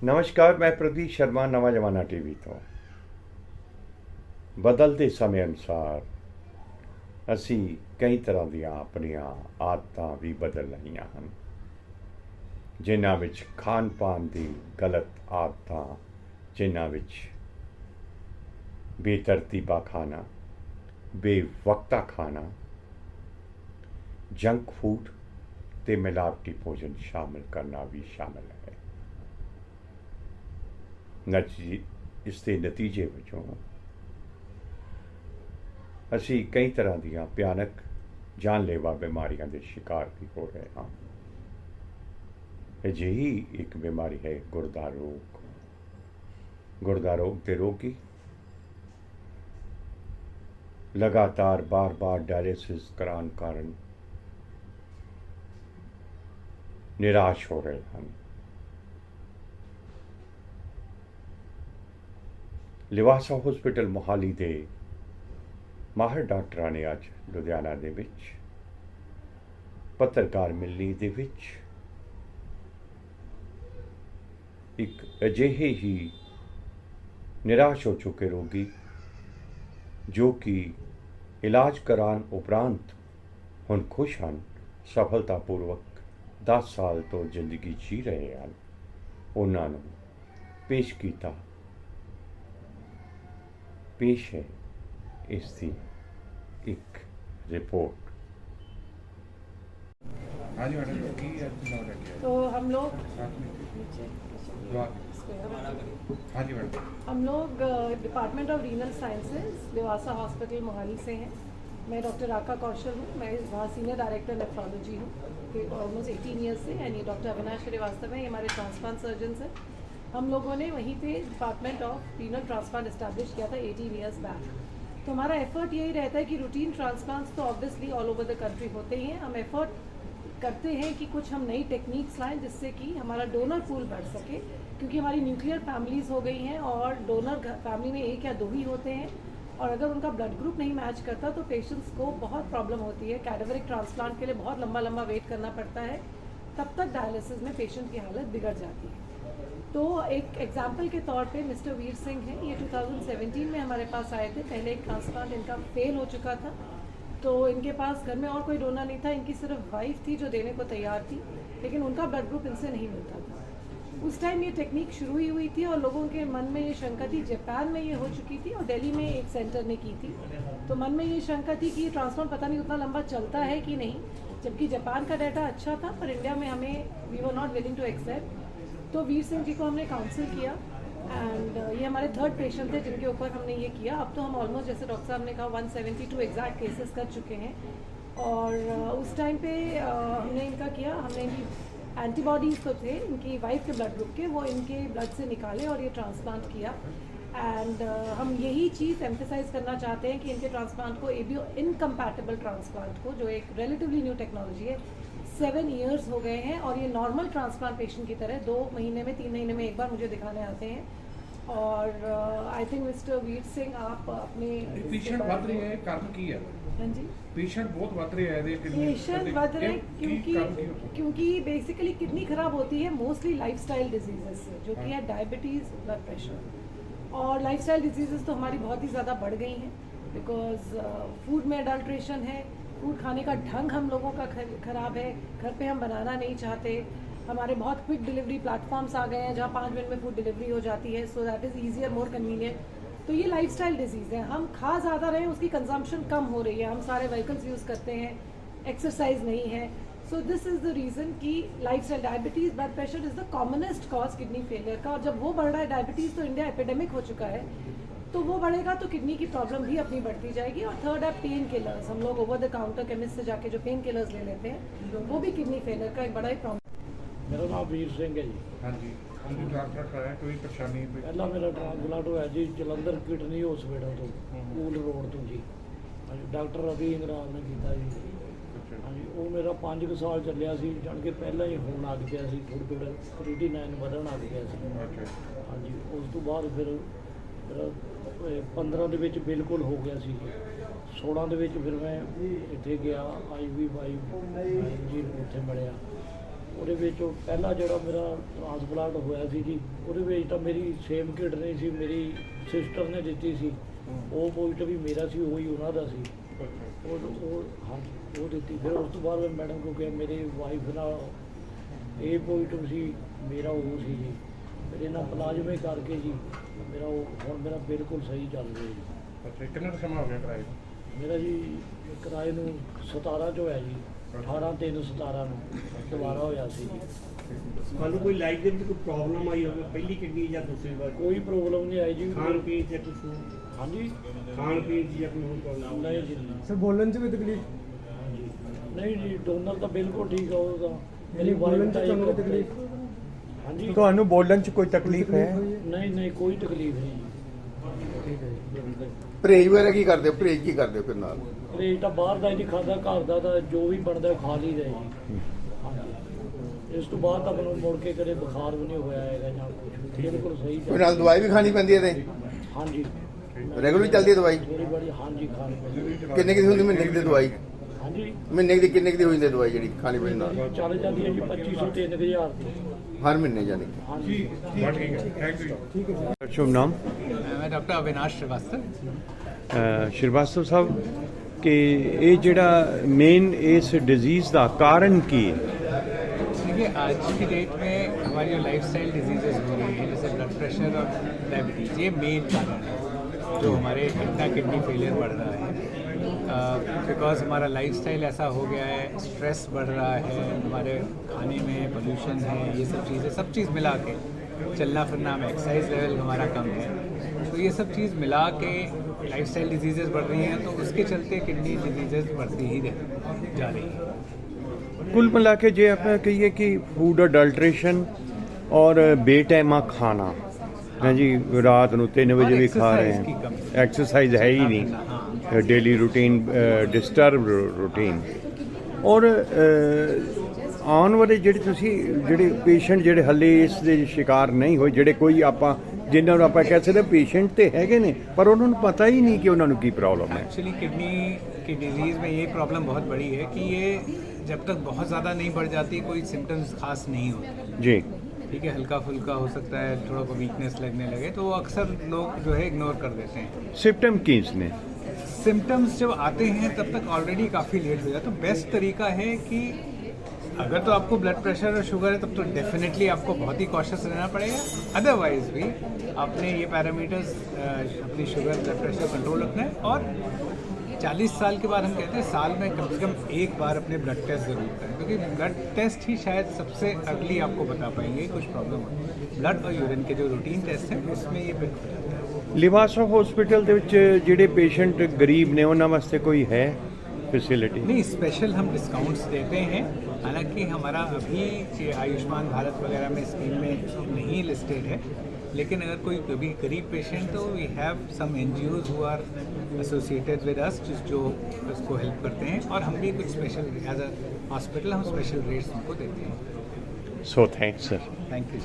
नमस्कार, मैं प्रदीप शर्मा नवा जमाना टीवी तो बदलते समय अनुसार असी कई तरह ਦੀਆਂ ਆਪਣੀਆਂ ਆਦਤਾਂ ਵੀ ਬਦਲ ਰਹੀਆਂ ਹਨ, ਜਿਨ੍ਹਾਂ ਵਿੱਚ ਖਾਣ ਪਾਣ ਦੀ ਗਲਤ ਆਦਤਾਂ, ਜਿਨ੍ਹਾਂ ਵਿੱਚ ਬੇਤਰਤੀਬਾ ਖਾਣਾ, ਬੇਵਕਤਾ ਖਾਣਾ, ਜੰਕ ਫੂਡ ਤੇ ਮਿਲਾਵਟੀ ਭੋਜਨ ਸ਼ਾਮਿਲ ਕਰਨਾ ਵੀ ਸ਼ਾਮਿਲ ਹੈ। ਇਸ ਦੇ ਨਤੀਜੇ ਵਜੋਂ ਅਸੀਂ ਕਈ ਤਰ੍ਹਾਂ ਦੀਆਂ ਭਿਆਨਕ ਜਾਨਲੇਵਾ ਬਿਮਾਰੀਆਂ ਦੇ ਸ਼ਿਕਾਰ ਵੀ ਹੋ ਰਹੇ ਹਾਂ। ਅਜਿਹੀ ਇੱਕ ਬਿਮਾਰੀ ਹੈ ਗੁਰਦਾ ਰੋਗ। ਗੁਰਦਾ ਰੋਗ ਦੇ ਰੋਗੀ ਲਗਾਤਾਰ ਬਾਰ-ਬਾਰ ਡਾਇਲਿਸਿਸ ਕਰਾਉਣ ਕਾਰਨ ਨਿਰਾਸ਼ ਹੋ ਰਹੇ ਹਨ। ਲਿਵਾਸਾ ਹਸਪੀਟਲ ਮੋਹਾਲੀ ਦੇ ਮਾਹਰ ਡਾਕਟਰਾਂ ਨੇ ਅੱਜ ਲੁਧਿਆਣਾ ਦੇ ਵਿੱਚ ਪੱਤਰਕਾਰ ਮਿਲਣੀ ਦੇ ਵਿੱਚ ਇੱਕ ਅਜਿਹੇ ਹੀ ਨਿਰਾਸ਼ ਹੋ ਚੁੱਕੇ ਰੋਗੀ ਜੋ ਕਿ ਇਲਾਜ ਕਰਾਉਣ ਉਪਰੰਤ ਹੁਣ ਖੁਸ਼ ਹਨ, ਸਫਲਤਾਪੂਰਵਕ 10 ਸਾਲ ਤੋਂ ਜ਼ਿੰਦਗੀ ਜੀ ਰਹੇ ਹਨ, ਉਹਨਾਂ ਨੂੰ ਪੇਸ਼ ਕੀਤਾ। पेश है इसकी एक रिपोर्ट। हाँ जी मैडम, तो हम लोग हाँ जी मैडम, हम लोग department of renal sciences Livasa hospital Mohali से हैं। मैं डॉक्टर राका कौशल हूँ। मैं वहाँ सीनियर डायरेक्टर नेफ्रोलॉजी हूँ ऑलमोस्ट 18 ईयर्स से। एंड ये डॉक्टर अविनाश श्रीवास्तव हैं, ये हमारे ट्रांसप्लांट सर्जन हैं। हम लोगों ने वहीं पे department of renal transplant establish किया था 18 ईयर्स बैक। तो हमारा एफर्ट यही रहता है कि रूटीन ट्रांसप्लांट्स तो obviously all over the country होते ही हैं। हम एफर्ट करते हैं कि कुछ हम नई टेक्निक्स लाएं जिससे कि हमारा डोनर पूल बढ़ सके, क्योंकि हमारी न्यूक्लियर फैमिलीज़ हो गई हैं और डोनर फैमिली में एक या दो ही होते हैं, और अगर उनका ब्लड ग्रुप नहीं मैच करता तो पेशेंट्स को बहुत प्रॉब्लम होती है। कैडेवरिक ट्रांसप्लांट के लिए बहुत लंबा लंबा वेट करना पड़ता है, तब तक डायलिसिस में पेशेंट की हालत बिगड़ जाती है। तो एक एग्जाम्पल के तौर पे मिस्टर वीर सिंह हैं, ये 2017 में हमारे पास आए थे। पहले एक ट्रांसप्लांट इनका फेल हो चुका था, तो इनके पास घर में और कोई डोनर नहीं था। इनकी सिर्फ वाइफ थी जो देने को तैयार थी, लेकिन उनका ब्लड ग्रुप इनसे नहीं मिलता था। उस टाइम ये टेक्निक शुरू ही हुई थी और लोगों के मन में ये शंका थी। जापान में ये हो चुकी थी और दिल्ली में एक सेंटर ने की थी, तो मन में ये शंका थी कि ट्रांसप्लांट पता नहीं उतना लंबा चलता है कि नहीं, जबकि जापान का डाटा अच्छा था, पर इंडिया में हमें we were not willing to accept. तो वीर सिंह जी को हमने काउंसिल किया एंड ये हमारे थर्ड पेशेंट थे जिनके ऊपर हमने ये किया। अब तो हम ऑलमोस्ट, जैसे डॉक्टर साहब ने कहा, 172 एग्जैक्ट केसेस कर चुके हैं। और उस टाइम पे हमने इनका किया, हमने इनकी एंटीबॉडीज़ तो थे इनकी वाइफ के ब्लड ग्रुप के, वो इनके ब्लड से निकाले और ये ट्रांसप्लांट किया। एंड हम यही चीज़ एम्फेसाइज करना चाहते हैं कि इनके ट्रांसप्लांट को एबीओ इनकम्पैटिबल ट्रांसप्लांट को, जो एक रिलेटिवली न्यू टेक्नोलॉजी है, 7 ईयर्स हो गए हैं और ये नॉर्मल ट्रांसप्लांट पेशेंट की तरह 2 महीने में 3 महीने में एक बार मुझे दिखाने आते हैं। और I think mister Veer Singh आप अपने पेशेंट बढ़ रहे हैं, कारण की है? हाँ जी, पेशेंट बहुत बढ़ रहे हैं। पेशेंट बढ़ रहे हैं क्योंकि बेसिकली किडनी खराब होती है मोस्टली लाइफस्टाइल डिजीजेस से, जो कि है डायबिटीज़, ब्लड प्रेशर। और लाइफस्टाइल डिजीजेस तो हमारी बहुत ही ज़्यादा बढ़ गई हैं, बिकॉज फूड में अडल्ट्रेशन है, फूड खाने का ढंग हम लोगों का ख़राब है, घर पे हम बनाना नहीं चाहते। हमारे बहुत क्विक डिलीवरी प्लेटफॉर्म्स आ गए हैं जहाँ 5 मिनट में फूड डिलीवरी हो जाती है, so that is easier, more convenient. तो ये लाइफस्टाइल डिजीज़ है। हम खा ज़्यादा रहे हैं, उसकी कंजम्पशन कम हो रही है, हम सारे व्हीकल्स यूज़ करते हैं, एक्सरसाइज नहीं है। So this is the reason कि lifestyle, diabetes, blood pressure is the commonest cause kidney failure का। और जब वो बढ़ रहा है, डायबिटीज़ तो इंडिया एपिडेमिक हो चुका है, तो वो बढ़ेगा तो किडनी की प्रॉब्लम भी अपनी बढ़ती जाएगी। और थर्ड है पेन किलर्स। हम लोग ओवर द काउंटर केमिस्ट से जाके जो पेन किलर्स ले लेते हैं, वो भी किडनी फेलियर का एक बड़ा ही प्रॉब्लम। मेरा नाम वीर सिंह है जी। हाँ जी, ਤੁਸੀਂ ਡਾਕਟਰ ਕਰਾਇਆ, ਕੋਈ ਪਰੇਸ਼ਾਨੀ? ਪਹਿਲਾਂ ਮੇਰਾ ਟ੍ਰਾਂਸਪਲਾਂਟ ਹੋਇਆ ਜੀ ਜਲੰਧਰ ਕਿਡਨੀ ਹਸਪੀਟਲ ਤੋਂ, ਕੂਲ ਰੋਡ ਤੋਂ ਜੀ। ਹਾਂਜੀ, ਡਾਕਟਰ ਰਵੀ ਇੰਗਰਾਲ ਨੇ ਕੀਤਾ ਜੀ। ਹਾਂਜੀ, ਉਹ ਮੇਰਾ 5 ਸਾਲ ਚੱਲਿਆ ਸੀ, ਜਾਣ ਕੇ ਪਹਿਲਾਂ ਹੀ ਹੋਣ ਲੱਗ ਪਿਆ ਸੀ, ਥੋੜ੍ਹਾ ਕ੍ਰੀਟੀਨਾਈਨ ਵਧਣ ਲੱਗ ਗਿਆ ਸੀ। ਹਾਂਜੀ, ਉਸ ਤੋਂ ਬਾਅਦ ਫਿਰ 15 ਦੇ ਵਿੱਚ ਬਿਲਕੁਲ ਹੋ ਗਿਆ ਸੀ ਜੀ। 16 ਦੇ ਵਿੱਚ ਫਿਰ ਮੈਂ ਇੱਥੇ ਗਿਆ, IVY ਜੀ ਨੂੰ ਉੱਥੇ ਮਿਲਿਆ। ਉਹਦੇ ਵਿੱਚ ਉਹ ਪਹਿਲਾ ਜਿਹੜਾ ਮੇਰਾ ਟ੍ਰਾਂਸਪਲਾਂਟ ਹੋਇਆ ਸੀ ਜੀ, ਉਹਦੇ ਵਿੱਚ ਤਾਂ ਮੇਰੀ ਸੇਮ ਕਿਡਨੀ ਸੀ, ਮੇਰੀ ਸਿਸਟਰ ਨੇ ਦਿੱਤੀ ਸੀ। ਉਹ ਪੋਜ਼ਿਟਿਵ ਵੀ ਮੇਰਾ ਸੀ, ਉਹੀ ਉਹਨਾਂ ਦਾ ਸੀ। ਉਹ ਦਿੱਤੀ। ਫਿਰ ਉਸ ਤੋਂ ਬਾਅਦ ਮੈਂ ਮੈਡਮ ਕੋਲ ਗਿਆ, ਮੇਰੀ ਵਾਈਫ ਨਾਲ ਇਹ ਪੋਜ਼ਿਟਿਵ ਸੀ, ਮੇਰਾ ਉਹ ਸੀ ਜੀ। ਫਿਰ ਇਹਨਾਂ ਪਲਾਜ਼ਮੇ ਕਰਕੇ ਜੀ ਮੇਰਾ ਉਹ ਹੁਣ ਮੇਰਾ ਬਿਲਕੁਲ ਸਹੀ ਚੱਲ ਰਿਹਾ ਜੀ। ਅੱਛਾ ਕਿੰਨਾ ਕੁ ਸਮਾਂ ਹੋ ਗਿਆ ਕਰਾਏ ਨੂੰ? ਮੇਰਾ ਜੀ ਕਿਰਾਏ ਨੂੰ 17 ਚ ਹੋਇਆ ਜੀ, 18/3/17 ਨੂੰ ਦੁਬਾਰਾ ਹੋਇਆ ਸੀ ਜੀ। ਤੁਹਾਨੂੰ ਕੋਈ ਲਾਈਫ ਦੇ ਵਿੱਚ ਕੋਈ ਪ੍ਰੋਬਲਮ ਆਈ ਹੋਵੇ, ਪਹਿਲੀ ਕਿਡਨੀ ਜਾਂ ਦੂਸਰੀ ਵਾਰ? ਕੋਈ ਪ੍ਰੋਬਲਮ ਨਹੀਂ ਆਈ ਜੀ। ਖਾਣ ਪੀਣ ਤੇ ਕੁਝ ਹਾਂਜੀ ਖਾਣ ਪੀਣ ਦੀ ਜਾਂ ਕੋਈ ਹੋਰ ਪ੍ਰੋਬਲਮ? ਨਹੀਂ ਜੀ ਨਹੀਂ। ਸਰ ਬੋਲਣ 'ਚ ਵੀ ਤਕਲੀਫ? ਹਾਂਜੀ ਨਹੀਂ ਜੀ, ਡੋਨਰ ਤਾਂ ਬਿਲਕੁਲ ਠੀਕ ਆ ਉਹਦਾ। ਮੇਰੀ ਬੋਲਣ ਵਾਈਫ 'ਚ ਦਾ ਤੁਹਾਨੂੰ ਇੱਕ ਕੋਈ ਤਕਲੀਫ? ਹਾਂਜੀ ਤੁਹਾਨੂੰ ਬੋਲਣ 'ਚ ਕੋਈ ਤਕਲੀਫ ਹੈ? ਨਹੀਂ ਕੋਈ ਤਕਲੀਫ ਨਹੀਂ ਜੀ। ਠੀਕ ਹੈ ਜੀ। ਪਰਹੇਜ਼ ਵਗੈਰਾ ਕੀ ਕਰਦੇ ਹੋ? ਪਰਹੇਜ਼ ਕੀ ਕਰਦੇ ਹੋ ਫਿਰ ਨਾਲ? ਪਰਹੇਜ਼ ਤਾਂ ਬਾਹਰ ਦਾ ਹੀ ਨਹੀਂ ਖਾਦਾ, ਘਰ ਦਾ ਤਾਂ ਜੋ ਵੀ ਬਣਦਾ ਖਾ ਲਈਦਾ ਜੀ। ਹਾਂਜੀ ਇਸ ਤੋਂ ਬਾਅਦ ਤਾਂ ਮੈਨੂੰ ਮੁੜ ਕੇ ਕਦੇ ਬੁਖਾਰ ਵੀ ਨਹੀਂ ਹੋਇਆ ਹੈਗਾ ਜਾਂ ਕੁਝ। ਬਿਲਕੁਲ ਸਹੀ ਕੋਈ ਚੱਲ ਨਾਲ ਦਵਾਈ ਵੀ ਖਾਣੀ ਪੈਂਦੀ ਹੈ ਤੇ ਹਾਂਜੀ ਰੈਗੂਲਰ ਚੱਲਦੀ ਹੈ ਦਵਾਈ? ਥੋੜੀ ਬੜੀ ਹਾਂਜੀ ਖਾਣੀ ਪੈਂਦੀ। ਕਿੰਨੇ ਕੁ ਦੀ ਹੁੰਦੀ ਮਹੀਨੇ ਕੁ ਦੀ ਦਵਾਈ? ਹਾਂਜੀ ਮਹੀਨੇ ਕੁ ਦੀ ਕਿੰਨੇ ਕੁ ਦੀ ਹੋ ਜਾਂਦੀ ਹੈ ਦਵਾਈ ਜਿਹੜੀ ਖਾਣੀ ਪੈਂਦੀ ਨਾਲ? ਚੱਲ ਜਾਂਦੀ ਹੈ ਜੀ 2500 3000 ਦੀ। ਹਰ ਮਹੀਨੇ ਜਾਨੀ ਕਿ? ਹਾਂਜੀ ਬਸ ਠੀਕ ਹੈ, ਥੈਂਕ ਯੂ। शुभ नाम? मैं डॉक्टर अविनाश श्रीवास्तव। श्रीवास्तव साहब कि ये जड़ा मेन इस डिजीज़ का कारण की है? देखिए आज की डेट में हमारी जो लाइफस्टाइल डिजीजेज हो रही हैं जैसे ब्लड प्रेशर और डायबिटीज़, ये मेन कारण है जो हमारे इतना किडनी फेलियर बढ़ रहा है। बिकॉज हमारा लाइफस्टाइल ऐसा हो गया है, स्ट्रेस बढ़ रहा है, हमारे खाने में पोल्यूशन है, ये सब चीज़ मिला के चलना फिरना में एक्सरसाइज लेवल हमारा कम है, तो ये सब चीज़ मिला के लाइफस्टाइल डिजीजेज बढ़ रही हैं, तो उसके चलते किडनी डिजीजेज बढ़ती ही जा रही है। कुल मिला के जे आप कहिए कि फूड अडल्ट्रेशन और बेटाइमा खाना है जी, रात ਨੂੰ 3 ਵਜੇ ਵੀ ਖਾ ਰਹੇ हैं, एक्सरसाइज है ही नहीं, डेली रूटीन डिस्टर्ब रूटीन। और ਆਉਣ ਵਾਲੇ ਜਿਹੜੇ ਪੇਸ਼ੈਂਟ ਜਿਹੜੇ ਹੱਲੇ ਇਸ ਦੇ ਸ਼ਿਕਾਰ ਨਹੀਂ ਹੋਏ, ਜਿਹੜੇ ਕੋਈ ਆਪਾਂ ਜਿਨ੍ਹਾਂ ਨੂੰ ਆਪਾਂ ਕਹਿ ਸਕਦੇ ਪੇਸ਼ੈਂਟ ਤੇ ਹੈਗੇ ਨੇ ਪਰ ਉਹਨਾਂ ਨੂੰ ਪਤਾ ਹੀ ਨਹੀਂ ਕਿ ਉਹਨਾਂ ਨੂੰ ਕੀ ਪ੍ਰੋਬਲਮ ਹੈ। एक्चुअली किडनी की डिजीज़ में ये प्रॉब्लम बहुत बड़ी है कि ये जब तक बहुत ज़्यादा नहीं बढ़ जाती कोई सिम्टम्स खास नहीं होते। जी ठीक है, हल्का फुल्का हो सकता है, थोड़ा सा वीकनेस लगने लगे तो वो अक्सर लोग जो है इग्नोर कर देते हैं। सिम्टम किस ने? सिम्टम्स जब आते हैं तब तक ऑलरेडी काफ़ी लेट हो जाता है। तो बेस्ट तरीका है कि अगर तो आपको ब्लड प्रेशर और शुगर है तब तो डेफिनेटली आपको बहुत ही कॉशियस रहना पड़ेगा। अदरवाइज भी आपने ये पैरामीटर्स अपनी शुगर ब्लड प्रेशर कंट्रोल रखना है। और 40 साल के बाद हम कहते हैं साल में कम से कम एक बार अपने ब्लड टेस्ट ज़रूर करें, क्योंकि ब्लड टेस्ट ही शायद सबसे अर्ली आपको बता पाएंगे कुछ प्रॉब्लम हो। ब्लड और यूरिन के जो रूटीन टेस्ट हैं उसमें ये बिल्कुल रहता है। ਲਿਵਾਸਾ ਹਸਪੀਟਲ ਦੇ ਵਿੱਚ ਜਿਹੜੇ ਪੇਸ਼ੈਂਟ ਗਰੀਬ ਨੇ ਉਹਨਾਂ ਵਾਸਤੇ ਕੋਈ ਹੈ फैसिलिटी? नहीं, स्पेशल हम डिस्काउंट्स देते हैं। हालांकि हमारा अभी ये आयुष्मान भारत वगैरह में स्कीम में नहीं लिस्टेड है, लेकिन अगर कोई कभी गरीब पेशेंट तो we have some NGOs who are associated with us जो उसको हेल्प करते हैं, और हम भी कुछ स्पेशल एज अ हॉस्पिटल हम स्पेशल रेट्स उनको देते हैं। So thanks sir. Thank you.